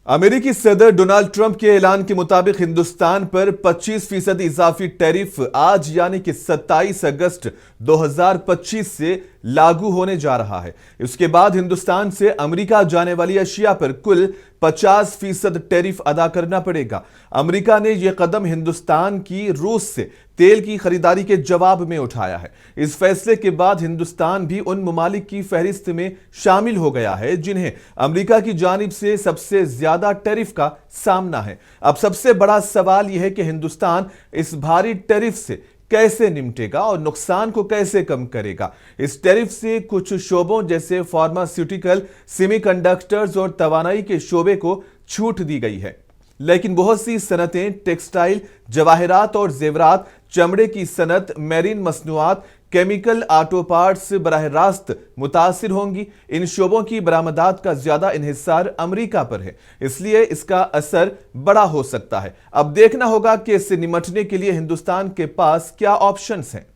अमेरिकी सदर Donald Trump के ऐलान के मुताबिक हिंदुस्तान पर 25% इजाफी टैरिफ आज यानी कि 27 अगस्त 2025 से लागू होने जा रहा है। इसके बाद हिंदुस्तान से अमेरिका जाने वाली अशिया पर कुल 50% टैरिफ अदा करना पड़ेगा। अमेरिका ने यह कदम हिंदुस्तान की रूस से तेल की खरीदारी के जवाब में उठाया है। इस फैसले के बाद हिंदुस्तान भी उन ममालिक की फहरिस्त में शामिल हो गया है जिन्हें अमेरिका की जानिब से सबसे ज्यादा टैरिफ का सामना है। अब सबसे बड़ा सवाल यह है कि हिंदुस्तान इस भारी टैरिफ से कैसे निपटेगा और नुकसान को कैसे कम करेगा। इस टैरिफ से कुछ शोबों जैसे फार्मास्यूटिकल, सेमीकंडक्टर्स और तवानाई के शोबे को छूट दी गई है, लेकिन बहुत सी सनतें टेक्सटाइल, जवाहरात और जेवरात, चमड़े की सनत, मैरीन मसनूआत, केमिकल, ऑटो पार्ट्स बराह रास्त मुतासिर होंगी। इन शोबों की बरामदात का ज्यादा इन्हिसार अमेरिका पर है, इसलिए इसका असर बड़ा हो सकता है। अब देखना होगा कि इससे निपटने के लिए हिंदुस्तान के पास क्या ऑप्शंस हैं।